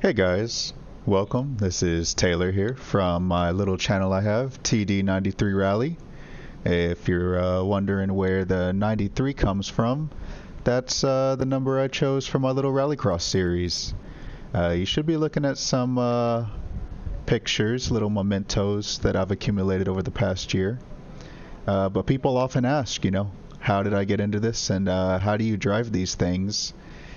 Hey guys, welcome. This is Taylor here from my little channel I have, TD93 Rally. If you're wondering where the 93 comes from, that's the number I chose for my little Rallycross series. You should be looking at some pictures, little mementos that I've accumulated over the past year. But people often ask, how did I get into this and how do you drive these things?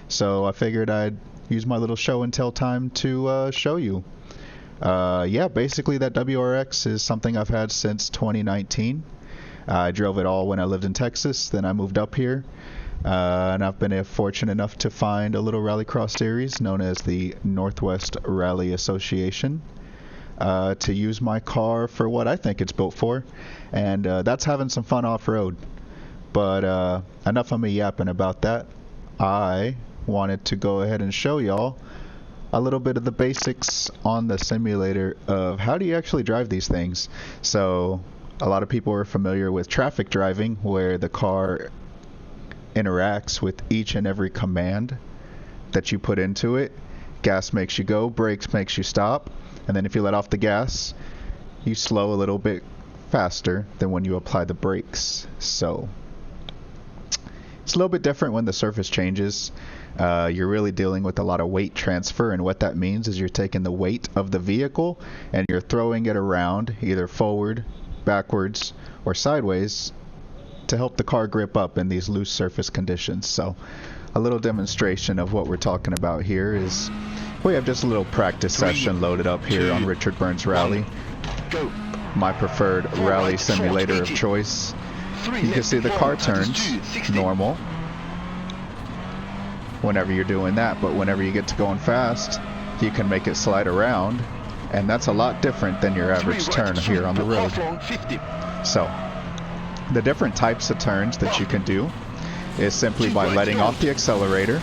So I figured I'd use my little show and tell time to show you. Yeah, basically that WRX is something I've had since 2019. I drove it all when I lived in Texas, then I moved up here, and I've been fortunate enough to find a little rallycross series known as the Northwest Rally Association to use my car for what I think it's built for, and that's having some fun off-road. But enough of me yapping about that. I wanted to go ahead and show y'all a little bit of the basics on the simulator of how do you actually drive these things. So a lot of people are familiar with traffic driving, where the car interacts with each and every command that you put into it. Gas makes you go, brakes makes you stop, and then if you let off the gas, you slow a little bit faster than when you apply the brakes. So it's a little bit different when the surface changes. You're really dealing with a lot of weight transfer, and what that means is you're taking the weight of the vehicle and you're throwing it around either forward, backwards, or sideways to help the car grip up in these loose surface conditions. So a little demonstration of what we're talking about here is we have just a little practice session loaded up here on Richard Burns Rally, my preferred rally simulator of choice. You can see the car turns normal whenever you're doing that, but whenever you get to going fast, you can make it slide around, and that's a lot different than your average turn here on the road. So the different types of turns that you can do is simply by letting off the accelerator.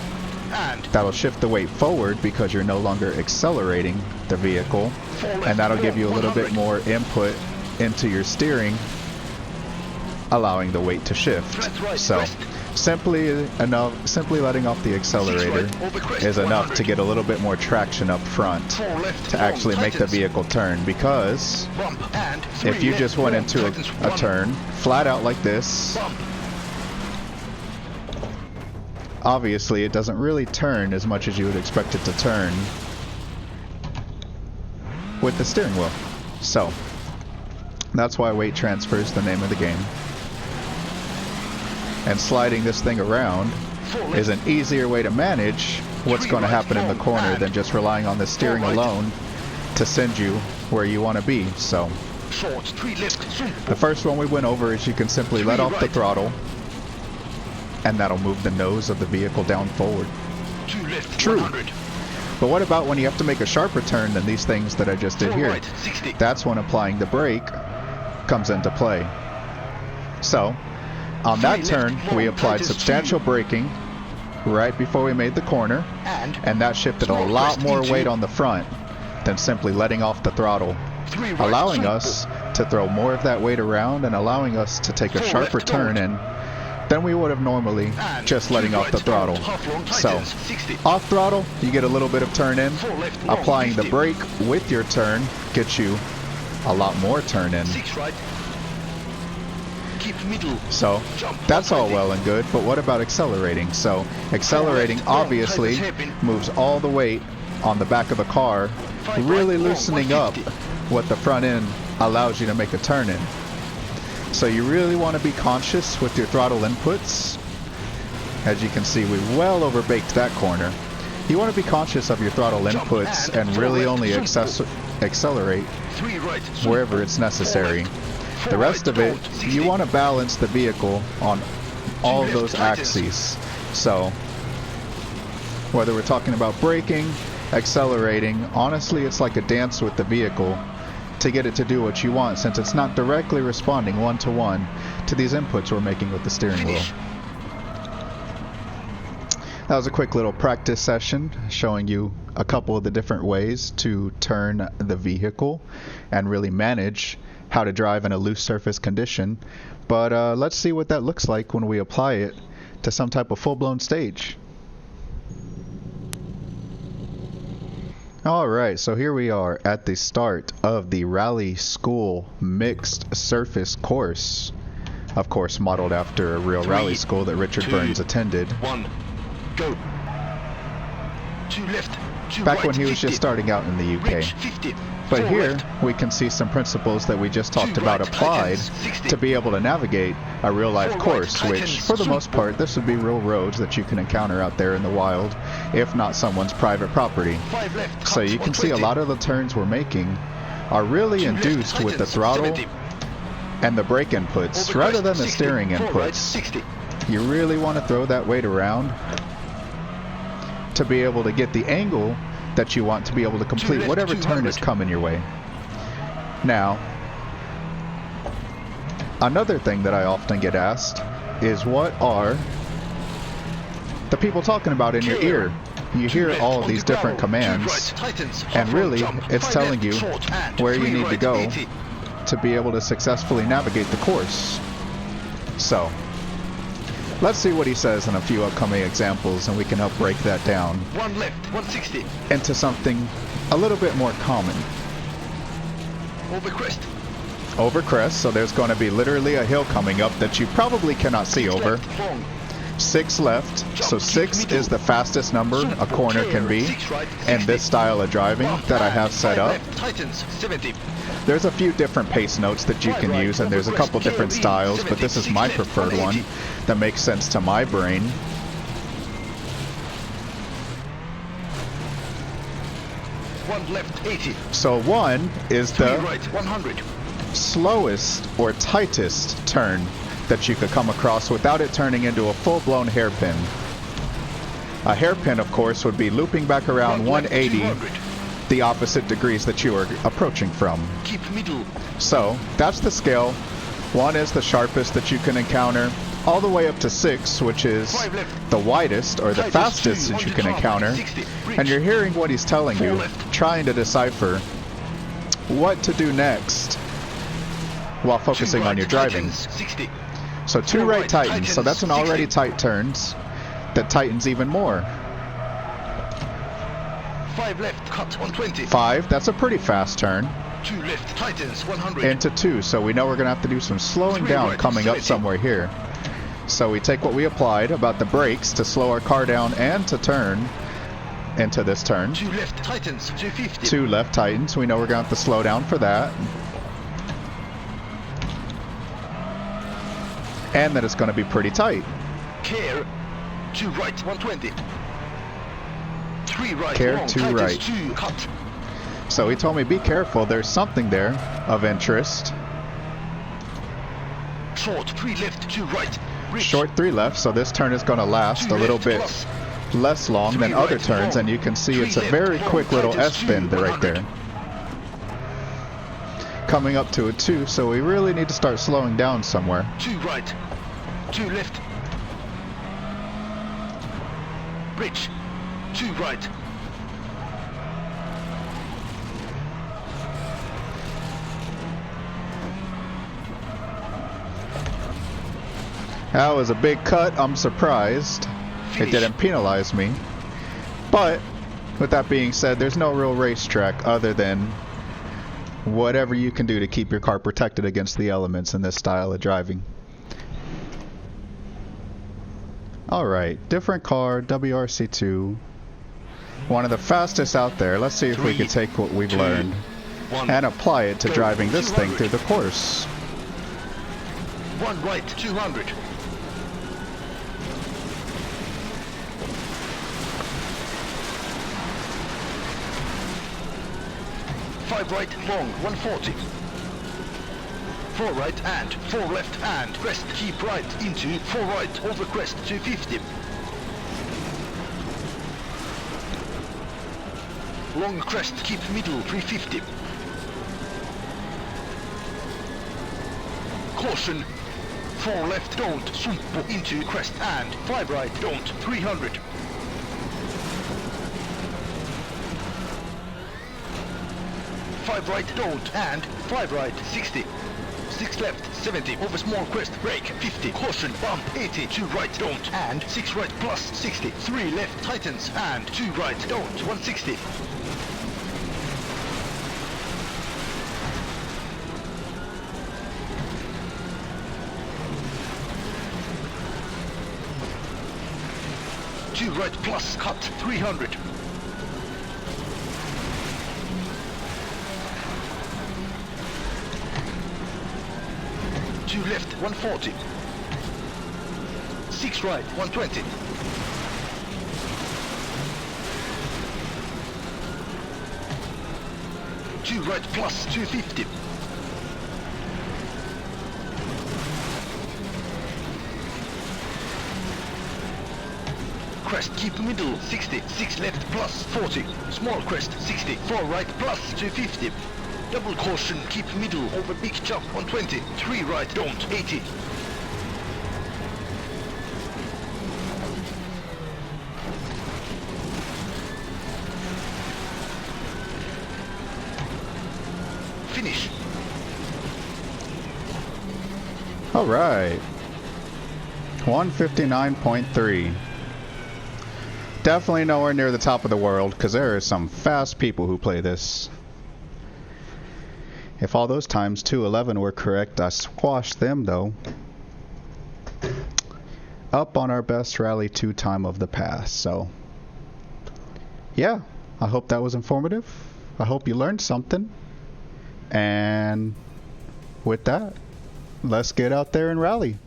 That'll shift the weight forward because you're no longer accelerating the vehicle, and that'll give you a little bit more input into your steering, allowing the weight to shift. So simply letting off the accelerator is enough to get a little bit more traction up front to actually make the vehicle turn, because if you just went into a turn flat out like this, obviously it doesn't really turn as much as you would expect it to turn with the steering wheel. So that's why weight transfer is the name of the game. And sliding this thing around is an easier way to manage what's going to happen in the corner than just relying on the steering alone to send you where you want to be. So the first one we went over is you can simply let off the throttle, and that'll move the nose of the vehicle down forward. True. But what about when you have to make a sharper turn than these things that I just did here? That's when applying the brake comes into play. So on that turn, we applied substantial braking right before we made the corner, and that shifted a lot more weight on the front than simply letting off the throttle, allowing us to throw more of that weight around and allowing us to take a sharper turn in than we would have normally just letting off the throttle. So off throttle, you get a little bit of turn in. Applying the brake with your turn gets you a lot more turn in. So that's all well and good, but what about accelerating? So accelerating obviously moves all the weight on the back of the car, really loosening up what the front end allows you to make a turn in. So you really want to be conscious with your throttle inputs. As you can see, we well overbaked that corner. You want to be conscious of your throttle inputs and really only accelerate wherever it's necessary. The rest of it, you want to balance the vehicle on all of those axes. So whether we're talking about braking, accelerating, honestly it's like a dance with the vehicle to get it to do what you want, since it's not directly responding one-to-one to these inputs we're making with the steering wheel. That was a quick little practice session showing you a couple of the different ways to turn the vehicle and really manage how to drive in a loose surface condition. But let's see what that looks like when we apply it to some type of full-blown stage. Alright, so here we are at the start of the Rally School Mixed Surface course. Of course, modeled after a real rally school that Richard Burns attended. 1, go. 2 left, 2 Back right, when he was 50. just starting out in the UK. Reach 50. But 4 here, left, we can see some principles that we just talked 2 about right, applied tightens, 60. to be able to navigate a real life 4 course, right, which tightens, for the most super. part, this would be real roads that you can encounter out there in the wild, if not someone's private property. 5 left, So cut, you can see a 120. lot of the turns we're making are really 2 left, induced with the tightens, throttle 70. and the brake inputs Over rather than crest, the 60. steering 4 right, inputs. 60. You really want to throw that weight around to be able to get the angle that you want to be able to complete left, whatever turn is 200. coming your way. Now, another thing that I often get asked is what are the people talking about in your ear? You hear left, all of on these the different gravel, 2 commands, right, tightens, and half really jump, it's 5 telling left, you short, and where you 3 need to right, go 80. to be able to successfully navigate the course. So, let's see what he says in a few upcoming examples, and we can help break that down 1 left, 160. into something a little bit more common. Over crest. Over crest, so there's going to be literally a hill coming up that you probably cannot see 6 over. left, long. 6 left, so 6 is the fastest number a corner can be 6 right, in 60. this style of driving that I have set 5 up. left, tightens, 70. There's a few different pace notes that you can use, and there's a couple different styles, but this is my preferred one that makes sense to my brain. 1 left, 80. So 1 is 3 the right, 100. slowest or tightest turn that you could come across without it turning into a full-blown hairpin. A hairpin, of course, would be looping back around 1 left, 180, 200. the opposite degrees that you are approaching from. Keep middle. So that's the scale. 1 is the sharpest that you can encounter, all the way up to 6, which is 5 left. the widest or the Tightest, fastest 2 that you on can the top, encounter. 60. Reach. And you're hearing what he's telling 4 you, left. trying to decipher what to do next while 2 focusing on right, your driving. tightens, 60. So 2 4 right right, tightens, so that's an tightens, already 60. tight turns that tightens even more. 5 left, cut, 120. 5, that's a pretty fast turn. 2 left, tightens, 100. Into 2, so we know we're going to have to do some slowing 3 down right, coming up 70. somewhere here. So we take what we applied about the brakes to slow our car down and to turn into this turn. 2 left, tightens, 250. 2 left tightens, we know we're going to have to slow down for that. And that it's going to be pretty tight. Care, 2 right, 120. 3 right, Care, long, 2 tightens, right. 2, cut. So he told me, be careful, there's something there of interest. Short, 3 left, 2 right. Reach. Short 3 left, so this turn is going to last 2 a little left, bit plus. less long 3 than other right, turns, long. and you can see 3 it's a left, very long, quick little tightens, S-bend 2, right there. 100. Coming up to a 2, so we really need to start slowing down somewhere. 2 right, 2 left. Bridge, 2 right. That was a big cut, I'm surprised. Finish. It didn't penalize me. But, with that being said, there's no real racetrack other than whatever you can do to keep your car protected against the elements in this style of driving. Alright, different car, WRC2. One of the fastest out there. Let's see if we 3, can take what we've 2, learned 1. and apply it to Go, driving this thing 200. through the course. 1 right, 200. 5 right, long, 140. 4 right and 4 left and crest, keep right into 4 right, over crest, 250. Long crest, keep middle, 350. Caution, 4 left, don't, sumpo into crest and 5 right, don't, 300. 5 right, don't, and 5 right, 60. 6 left, 70, over small crest, brake, 50, caution, bump, 80, 2 right, don't, and 6 right plus, 60, 3 left, tightens, and 2 right, don't, 160. 2 right plus cut 300. 2 left 140. 6 right 120. 2 right plus 250. Crest keep middle 60. 6 left plus 40. Small crest 60. 4 right plus 250. Double caution keep middle over big jump 120. 3 right don't 80. Finish. All right. 159.3. Definitely nowhere near the top of the world, because there are some fast people who play this. If all those times 211 were correct, I squashed them though. Up on our best rally 2 time of the past. So yeah, I hope that was informative. I hope you learned something. And with that, let's get out there and rally.